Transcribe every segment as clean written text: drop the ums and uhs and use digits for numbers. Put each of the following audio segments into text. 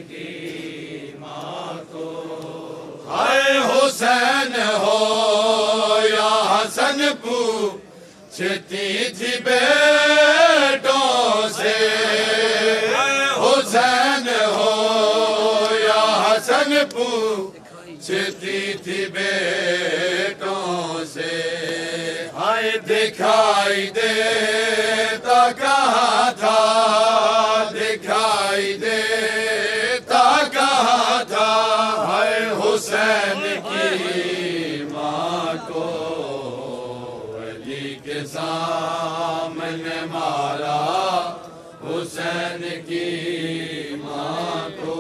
کی ماں کو ہائے حسین ہو یا حسن پوچھتی تھی بیٹوں سے حسین ہو یا حسن پوچھتی تھی بیٹوں سے ہائے دکھائی دیتا کہاں تھا دکھائی دیتا کہاں تھا ہائے حسین کی ماں کو علی کے سامنے مارا حسین کی ماں کو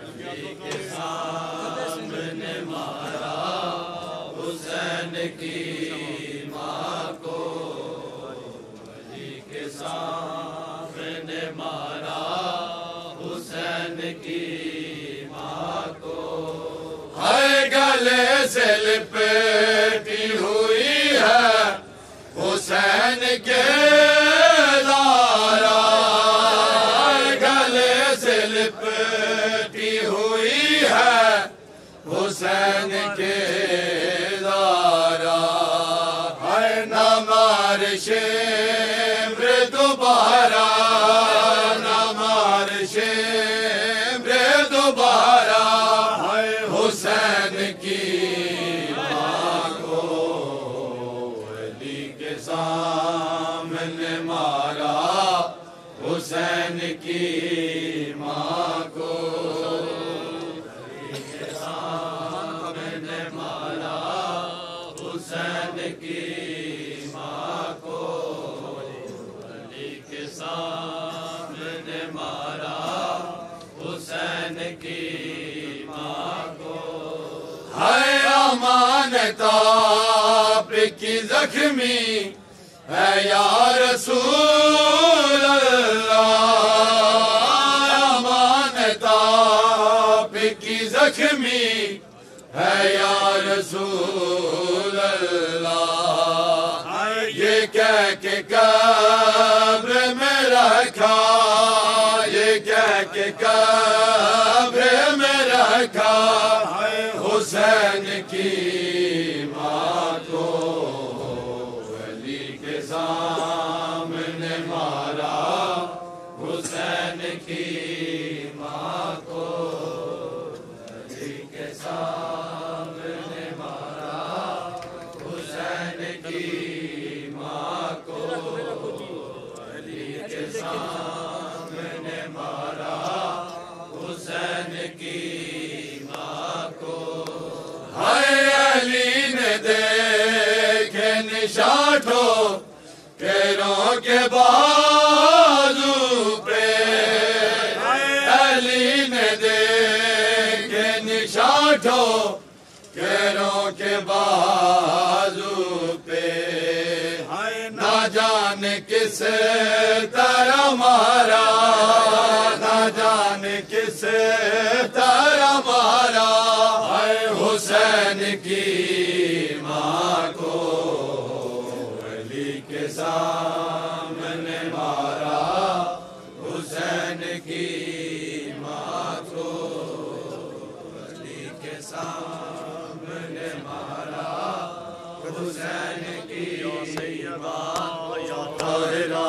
علی کے سامنے مارا حسین کی ماں کو علی کے سامنے مارا حسین کی ماں کو ہائے گلے سے لپٹی ہوئی ہے حسین کے لارا گلے سے لپٹی ہوئی ہے حسین کے لارا ہائے نہ مار شمر دوبارہ نہ مار شمر دوبارہ ہائے حسین کی ماں کو علی کے سامنے مارا حسین کی ماں کو علی کے سامنے مارا حسین کی ماں کو علی کے سامنے مارا حسین کی ماں کو ہائے امانت آپ کی زخمی ہے یا رسول اللہ امانت آپ کی زخمی ہے یا رسول اللہ یہ کہہ کے قبر میں رکھا یہ کہہ کے قبر میں رکھا حسین کی ماں کو علی کے سامنے مارا حسین کی ماں کو علی کے سامنے مارا حسین کی ماں کو علی کے سامنے مارا حسین کی ماں کو ہائے علی نے دیکھے نشاٹھو پیروں کے بازو پہ علی نے دیکھے نشاٹھو پیروں کے بازو پہ نہ جانے کس طرح مارا نہ جانے کس طرح مارا حسین کی ماں کو علی کے سامنے مارا حسین کی ماں کو علی کے سامنے مارا حسین کی ماں یا طاہرہ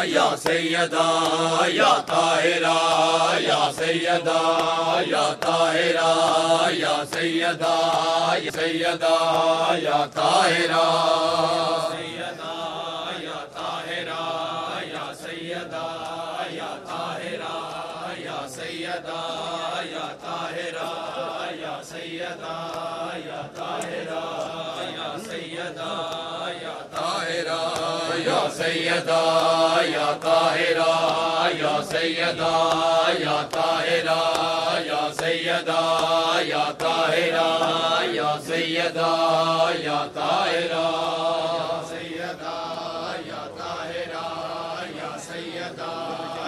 یا سیدہ یا طاہرہ یا سیدہ یا طاہرہ یا سیدہ یا سیدہ یا طاہرہ سیدہ یا طاہرہ یا سیدہ یا طاہرہ یا سیدہ یا طاہرہ یا سیدہ یا طاہرہ یا سیدہ یا طاہرہ یا سیدہ یا طاہرہ یا سیدہ یا طاہرہ یا سیدہ یا طاہرہ یا سیدہ یا طاہرہ سیدہ یا طاہرہ یا سیدہ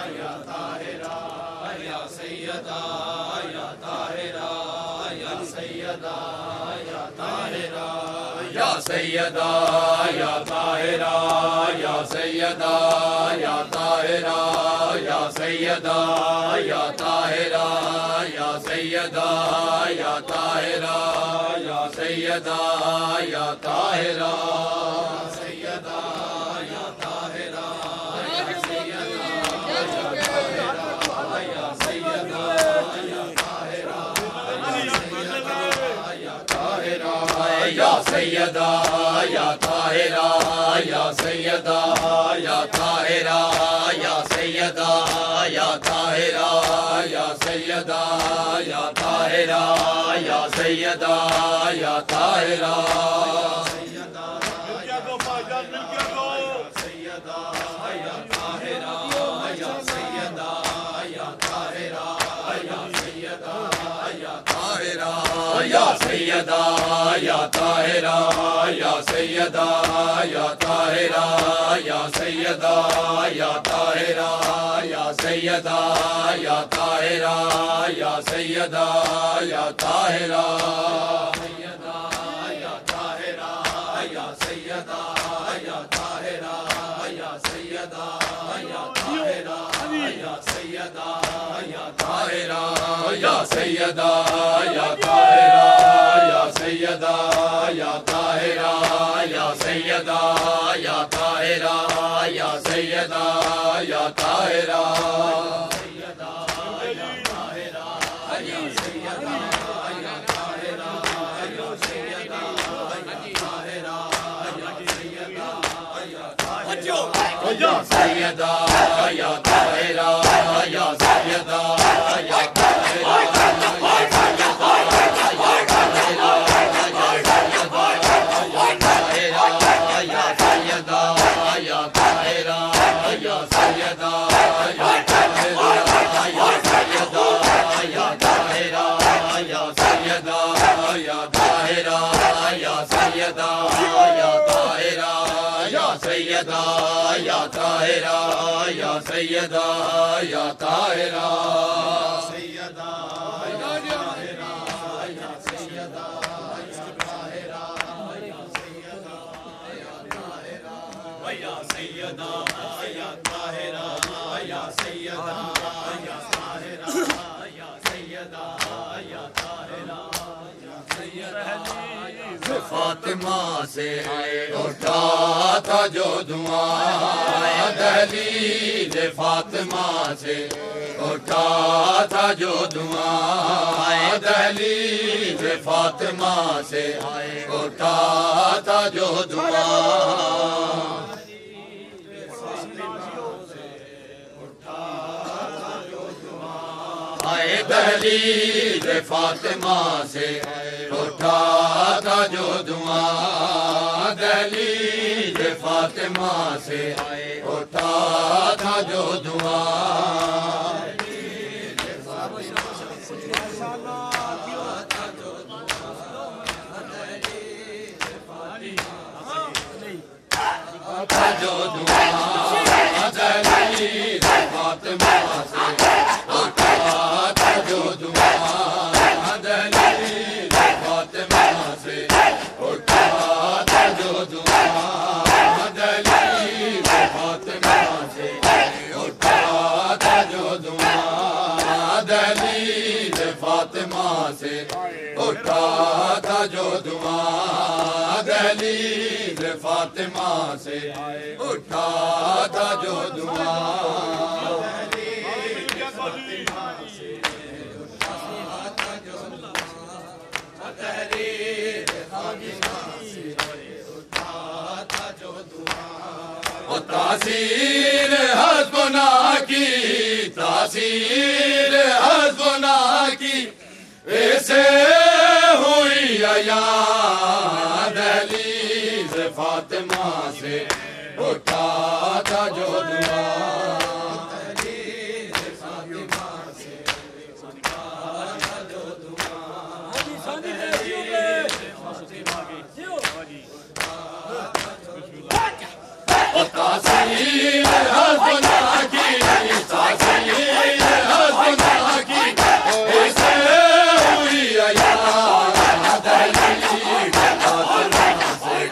یا طاہرہ یا سیدہ یا طاہرہ یا سیدہ یا طاہرہ یا سیدہ یا طاہرہ یا سیدہ یا طاہرہ یا سیدہ یا طاہرہ سیدہ یا طاہرہ یا سیدہ یا طاہرہ سیدہ یا طاہرہ یا سیدہ یا سیدہ یا طاہرہ یا طاہرہ یا سیدہ یا طاہرہ یا سیدہ یا طاہرہ یا سیدہ یا طاہرہ یا سیدہ یا طاہرہ یا سیدہ یا طاہرہ یا سیدہ یا طاہرہ یا سیدہ یا طاہرہ یا سیدہ یا طاہرہ یا سیدہ یا طاہرہ یا سیدہ یا طاہرہ یا طاہرہ یا سیدہ یا طاہرہ یا سیدہ یا طاہرہ یا سیدہ یا طاہرہ یا سیدہ یا طاہرہ یا سیدہ یا طاہرہ یا سیدہ یا طاہرہ یا سیدہ یا طاہرہ یا سیدہ یا طاہرہ یا سیدہ یا طاہرہ یا سیدہ یا طاہرہ یا سیدہ یا طاہرہ یا سیدہ یا طاہرہ یا سیدہ یا طاہرہ یا سیدہ یا طاہرہ یا سیدہ یا طاہرہ یا سیدہ یا طاہرہ سیدہ فاطمہ سے اٹھا تھا جو دعا دہلیز فاطمہ سے اٹھا تھا جو دعا دہلیز فاطمہ سے اٹھا تھا جو دعا دہلیز فاطمہ سے اٹھا تھا جو دعا دہلیز فاطمہ سے اٹھا تھا جو دعا جو دعا دہلیز فاطمہ سے اٹھا تھا جو دعا دہلیز فاطمہ سے اٹھا تھا جو دعا دہلیز فاطمہ سے اٹھا تھا جو دعا دہلیز فاطمہ سے اٹھا تھا جو دعا دہلیز فاطمہ سے اٹھا تھا جو دعا تاثیر حسبنا کی تاثیر حسبنا کی ایسے ہوئی عیاں دہلیز فاطمہ سے اٹھا تھا جو دعا تاثیر حسبنا کی تاثیر حسبنا کی ایسے ہوئی عیاں دہلیز فاطمہ سے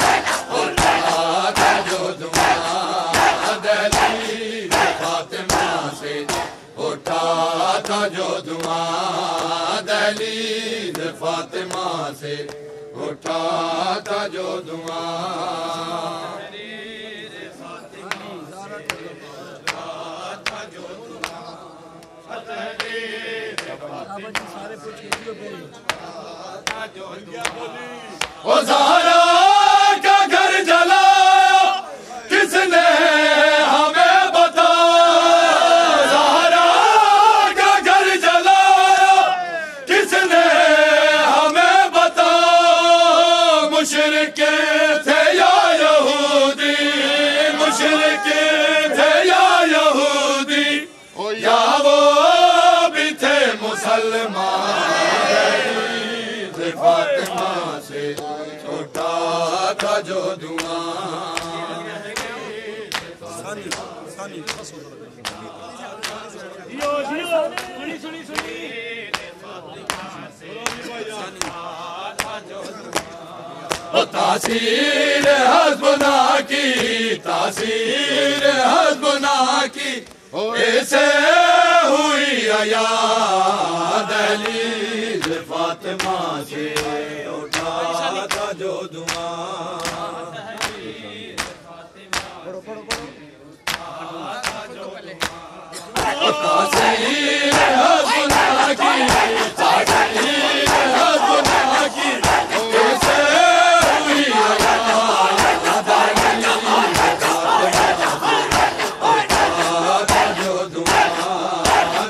اٹھا تھا جو دعا دہلیز دلیل فاطمہ سے اٹھا تھا جو دعا او زہرا کا گھر جلایا کس نے ہمیں بتایا زہرا کا گھر جلایا کس نے ہمیں بتایا مشرک تھے یا یہودی مشرک تھے یا یہودی یا وہ بھی تھے مسلمان فاطمہ سے اٹھا تھا جو دعا تاثیر حسبنا کی تاثیر حسبنا کی ایسے ہوئی یاد دلیل فاطمہ سے اٹھا تھا جو دعا تاثیر حسبنا کی تاثیر حسبنا کی ایسے ہوئی یاد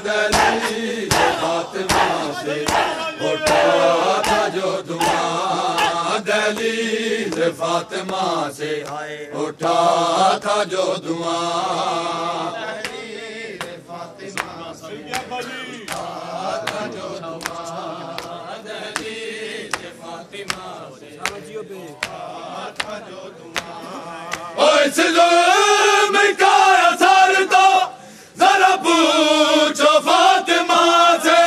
دلیل دلیل فاطمہ سے اٹھا تھا جو دعا اس ظلم کا اثر تو ذرا پوچھو فاطمہ سے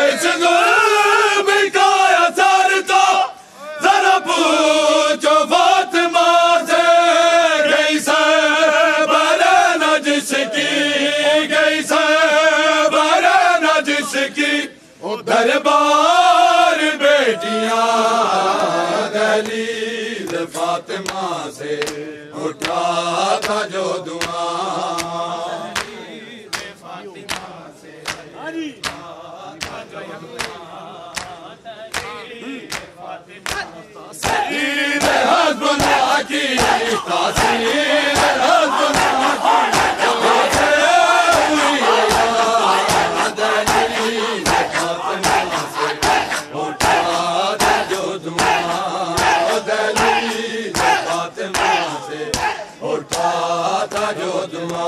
اس ظلم کا اثر تو ذرا پوچھو فاطمہ سے گئی سے برن جس کی گئی سے برن جس کی دربار بیٹیاں دلیل فاطمہ سے اٹھا تھا جو دعا تاثیر حسبنا کی تاثیر حسبنا کی دلیل فاطمہ سے اٹھا تھا جو دعا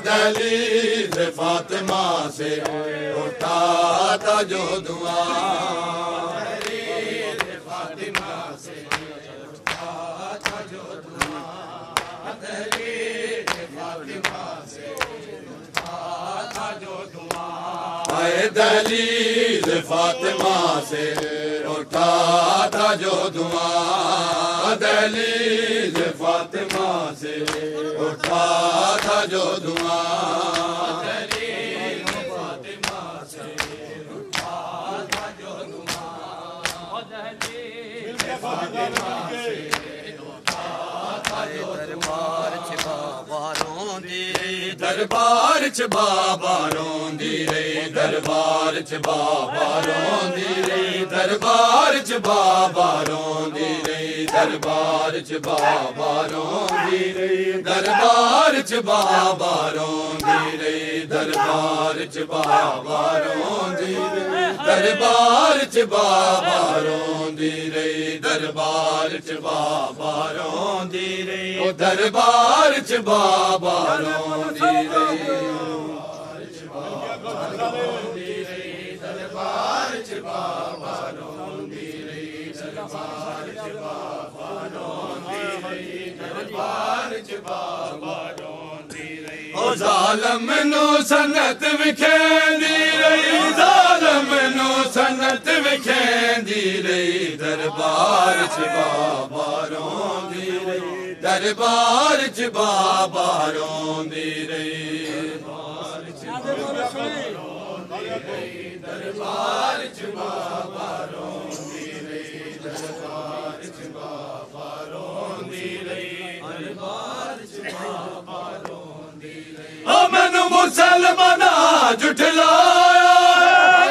دلیل فاطمہ سے اٹھا تھا جو دعا دلیل فاطمہ سے اٹھا تھا جو دعا دلیل فاطمہ سے اٹھا تھا جو دعا دلیل فاطمہ سے اٹھا تھا جو دعا دلیل فاطمہ سے اٹھا تھا جو دعا دلیل فاطمہ سے اٹھا تھا جو دربار چ بابا روندی دربار چ بابا روندی رہی دربار چ بابا روندی رہی دربار چ بابا روندی رہی دربار چ بابا روندی رہی دربار چ بابا روندی رہی دربار چ بابا روندی رہی دربار چ بابا روندی رہی دربار چ بابا روندی رہی دربار چ بابا روندی رہی دربار چ بابا روندی رہی دربار چ بابا روندی رہی دربار چ بابا روندی رہی او ظالم نو سنت وکھیندی رہی ظالم نو سنت وکھیندی رہی دربار چ بابا روندی رہی دربار چ بابا روندی رہی دربار چ بابا روندی رہی دربار چ بابا روندی رہی دربار چ بابا روندی رہی او مینوں مسلمانا جھٹلایا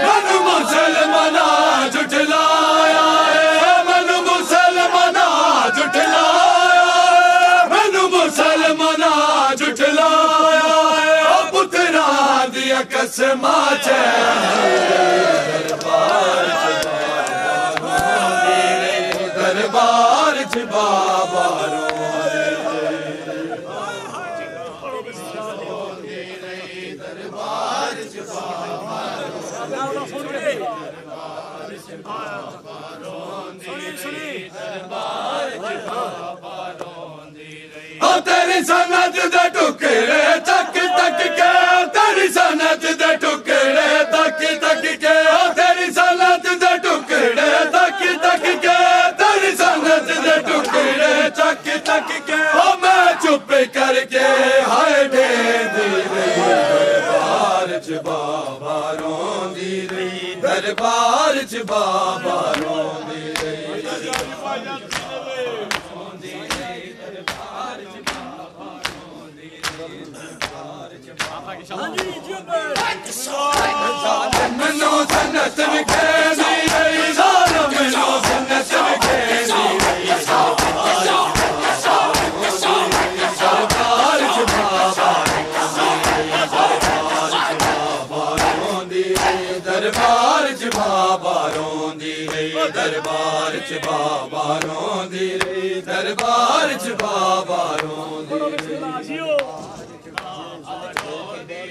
مینوں مسلمانا جھٹلایا مینوں مسلمانا جھٹلایا مینوں مسلمانا جھٹلایا پتراں دیاں قسماں دربار چ بابا روندی رہی دربار چ بابا تیری سنت دے ٹکڑے تک تک کے تیری سنت دے ٹکڑے تک تک کے تیری سنت دے ٹکڑے تک تک کے تیری سنت دے ٹکڑے تک تک کے میں چپ کر کے ہائے ڈھیندی رہی دربار چ بابا روندی رہی دربار چ بابا روندی رہی منو سنت وکھیندی رہی ظالم منو سنت وکھیندی رہی دربار چ بابا روندی رہی دربار چ بابا روندی رہی دربار چ بابا روندی رہی دربار چ بابا روندی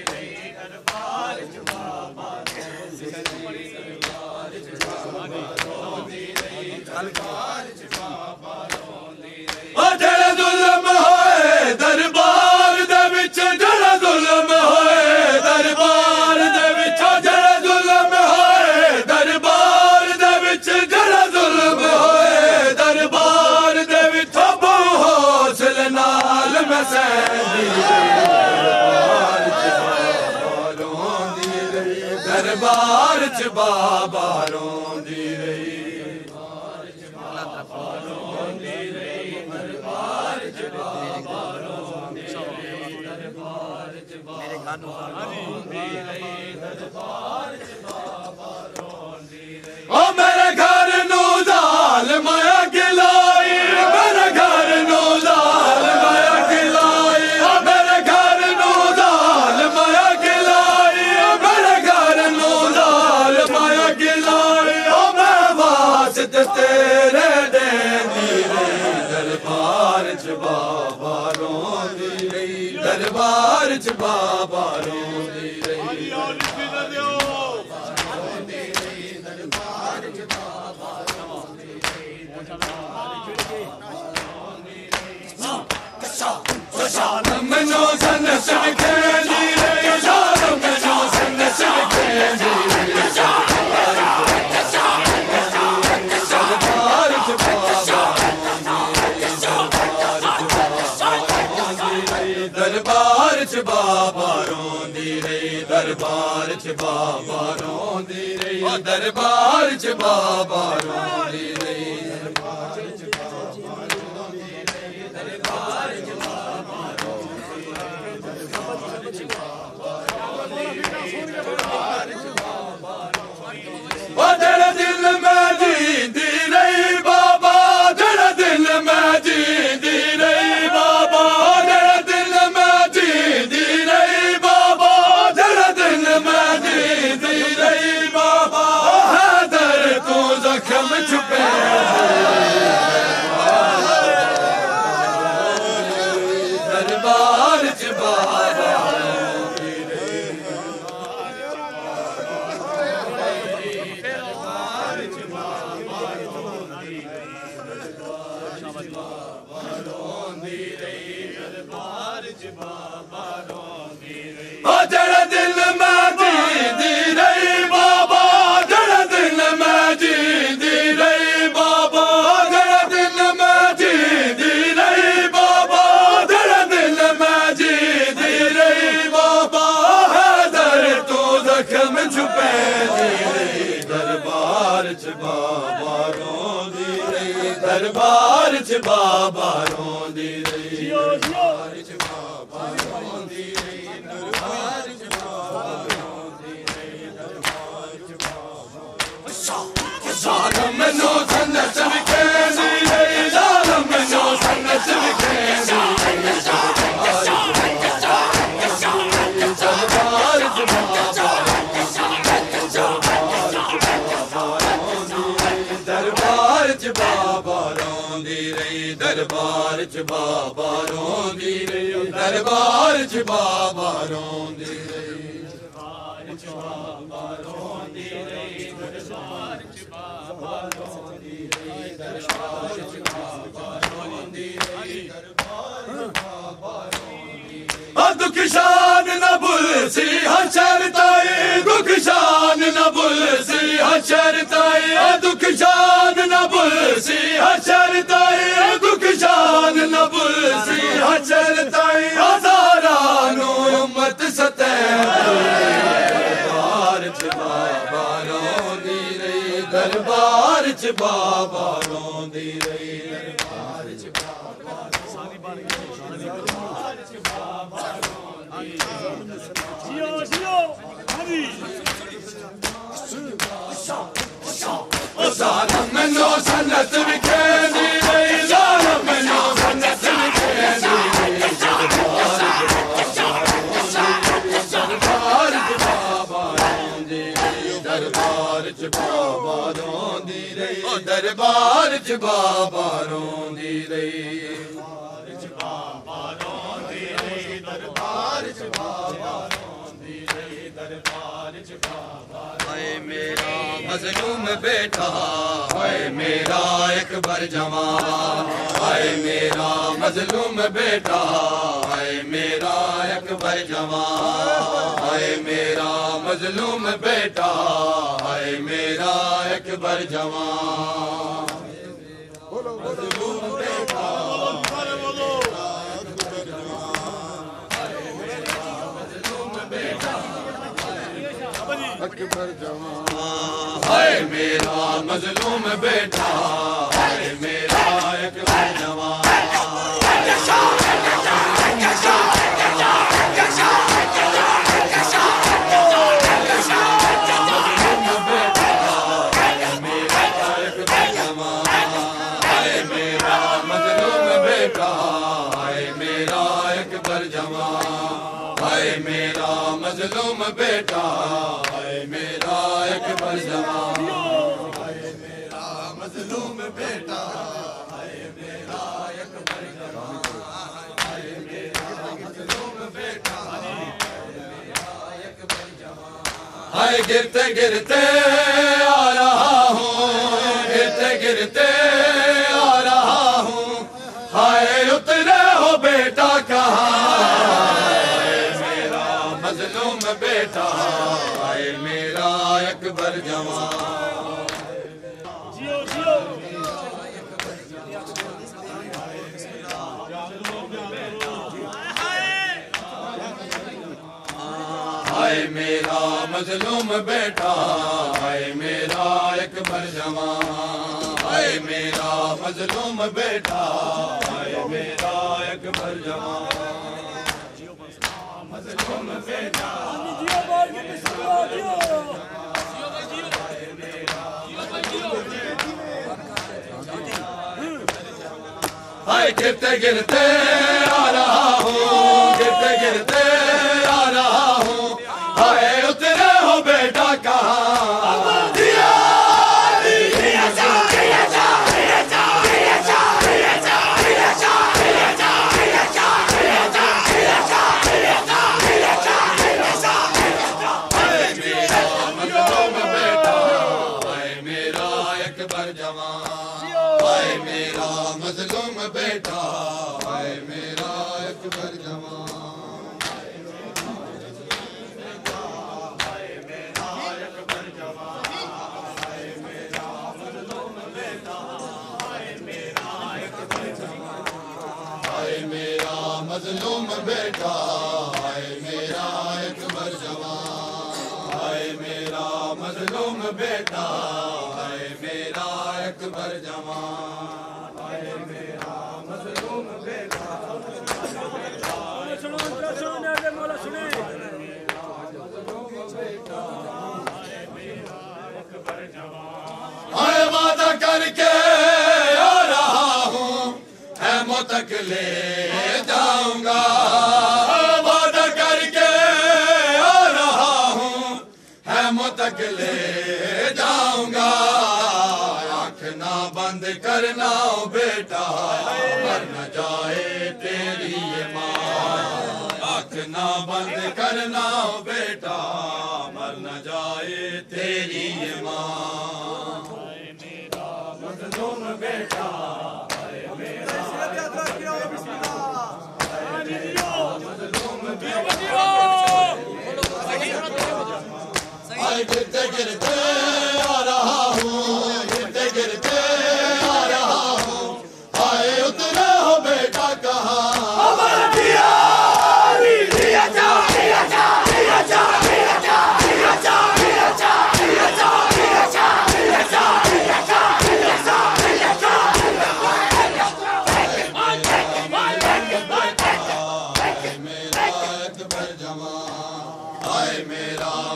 رہی جڑا ظلم ہوئے دربار دے وچ جڑا ظلم ہوئے دربار دے وچ جڑا ظلم ہوئے دربار دے وچ جڑا ظلم ہوئے دربار دے وچ بو حوصلے نال میں سہندی دربار چ بابا روندی رہی او میرے گھر نو ظالماں گلائی میرے گھر نو ظالماں گلائی میرے گھر نو ظالماں گلائی میرے گھر نو ظالماں گلائی او میں واسطے تیرے دیندی رہی دربار چ بابا روندی رہی دربار چ بابا روندی رہی منو سنت وکھیندی رہی ظالم منو سنت وکھیندی رہی دربار چ بابا دربار چ بابا روندی رہی دربار چ بابا روندی رہی دربار چ بابا روندی رہی جڑا دل میں جیندی رہی بابا جڑا دل میں جیندی رہی بابا جڑا دل میں جیندی رہی بابا جڑا دل میں جیندی رہی بابا حیدر تو زخم چھپے دربار چ بابا روندی رہی دربار چ بابا روندی رہی دربار چ بابا روندی رہی دربار چ بابا ظالم مینوں سنت وکھیندی رہی ظالم مینوں سنت وکھیندی رہی دربار چ بابا دربار چ بابا روندی رہی دربار چ بابا روندی رہی دربار چ بابا روندی رہی دربار چ بابا روندی رہی دربار چ بابا روندی رہی دربار چ بابا روندی رہی دربار بابا روندی رہی دکھ شان نہ بھول سی حشر تائی دکھ شان نہ بھول سی حشر تائی دکھ شان نہ بھول سی حشر تائی دکھ شان نہ بھول سی حشر تائی ہزارانو امت دربار چ بابا روندی رہی دربار چ بابا روندی رہی دربار چ بابا ظالم مینوں سنت وکھیندی رہی ظالم مینوں سنت وکھیندی رہی دربار چ بابا روندی رہی دربار چ بابا روندی رہی دربار چ بابا روندی رہی میرا مظلوم بیٹا ہائے میرا اکبر جوان ہائے میرا مظلوم بیٹا ہائے میرا اکبر جوان ہائے میرا مظلوم بیٹا ہائے میرا اکبر جوان مظلوم بیٹا اکبر جوان ہائے میرا مظلوم بیٹا ہائے میرا اکبر جوان مظلوم بیٹا ہائے میرا اکبر جوان ہائے میرا مظلوم بیٹا ہائے میرا اکبر جوان ہائے میرا مظلوم بیٹا میرا اکبر جوان ہائے گرتے گرتے آ رہا ہوں گرتے گرتے آ رہا ہوں ہائے اترے ہو بیٹا کہاں مظلوم بیٹا ہائے میرا اکبر جوان ہائے میرا مظلوم بیٹا ہائے میرا اکبر جوان ہائے میرا مظلوم بیٹا ہائے میرا اکبر جوان مظلوم بیٹا ہائے گرتے گرتے آ رہا ہوں گرتے گرتے آ رہا ہوں ہائے اترے ہو بیٹا کہاں ہائے میرا مظلوم بیٹا ہائے میرا اکبر جوان ہائے میرا اکبر جوان ہائے میرا مظلوم بیٹا ہائے میرا اکبر جوان ہائے میرا مظلوم بیٹا ہائے میرا اکبر جوان ہائے میرا مظلوم بیٹا ہائے میرا اکبر جوان تک لے جاؤں گا وعدہ کر کے آ رہا ہوں ہیموں تک لے جاؤں گا آنکھ نہ بند کرنا بیٹا مر نہ جائے تیری یہ ماں آنکھ نہ بند کرنا بیٹا مر نہ جائے تیری یہ ماں مظلوم بیٹا گرتے گرتے آ رہا ہوں گرتے گرتے آ رہا ہوں آئے اترے ہو بیٹا کہاں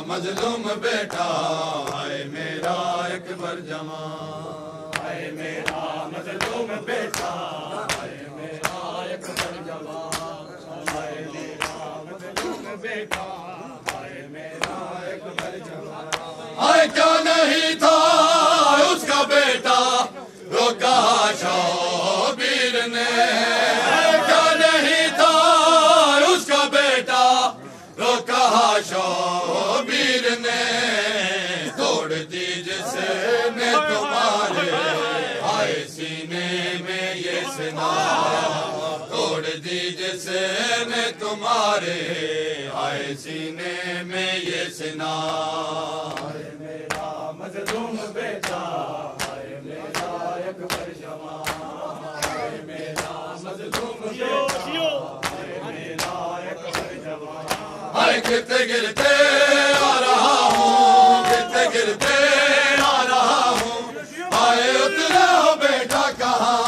مظلوم بیٹا آئے میرا اکبر جوان آئے میرا مظلوم بیٹا آئے میرا اکبر جوان آئے میرا مظلوم بیٹا آئے میرا اکبر جوان آئے کیا نہیں تھا اس کا بیٹا روکا شبیر نے کیا نہیں تھا اس کا بیٹا روکا شبیر نے توڑ دی جس نے تمہارے آئے سینے میں یہ سنا توڑ دی جس نے تمہارے آئے سینے میں یہ سنا آئے میرا مظلوم بیٹا آئے میرا اکبر جوان آئے میرا مظلوم بیٹا آئے میرا اکبر جوان آئے گرتے گرتے آ رہا ہوں گرتے گرتے آ رہا ہوں آئے اترے ہو بیٹا کہاں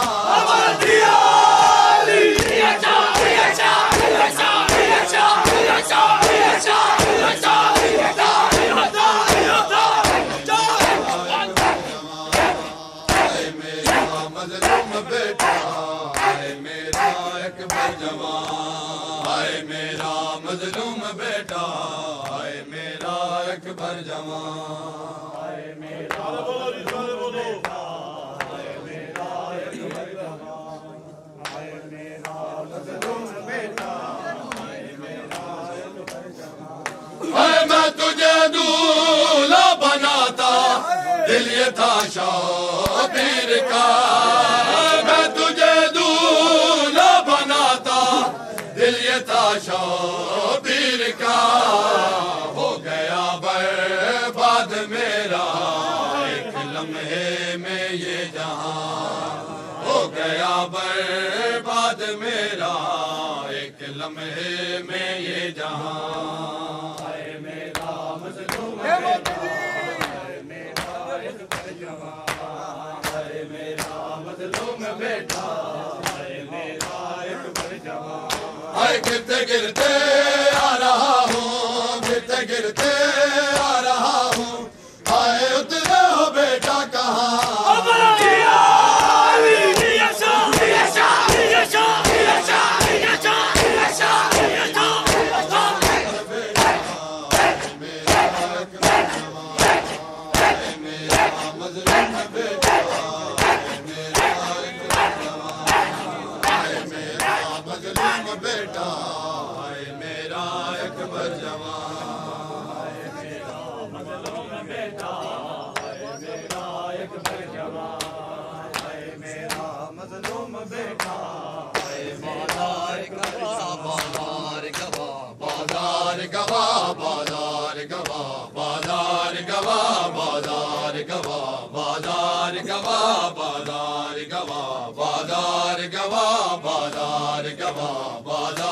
مظلوم بیٹا آئے میرا اکبر جوان آئے میرا مظلوم بیٹا آئے میرا اکبر جوان آئے میرا بیٹا آئے میرا اکبر جوان آئے میرا مظلوم بیٹا آئے میرا اکبر جوان آئے میں تجھے دولہا بناتا دل یہ تھا شبیر کا میں تجھے دولہا بناتا دل یہ تھا شبیر کا ہو گیا برباد میرا ایک لمحے میں یہ جہاں ہو گیا برباد میرا ایک لمحے میں یہ جہاں آئے میرا مظلوم بیٹا آئے میرا اکبر جوان آئے میرا مظلوم بیٹا آئے میرا اکبر جوان آئے گرتے گرتے آ رہا ہوں گرتے گرتے آ رہا ہوں آئے اترے ہو بیٹا کہاں بیٹا آئے میرا اکبر جوان آئے میرا مظلوم بیٹا آئے میرا اکبر جوان آئے میرا مظلوم بیٹا آئے بازار گواہ بازار گواہ بازار گواہ بازار گواہ بازار گواہ بازار گواہ بازار گواہ بازار گواہ بازار گواہ بازار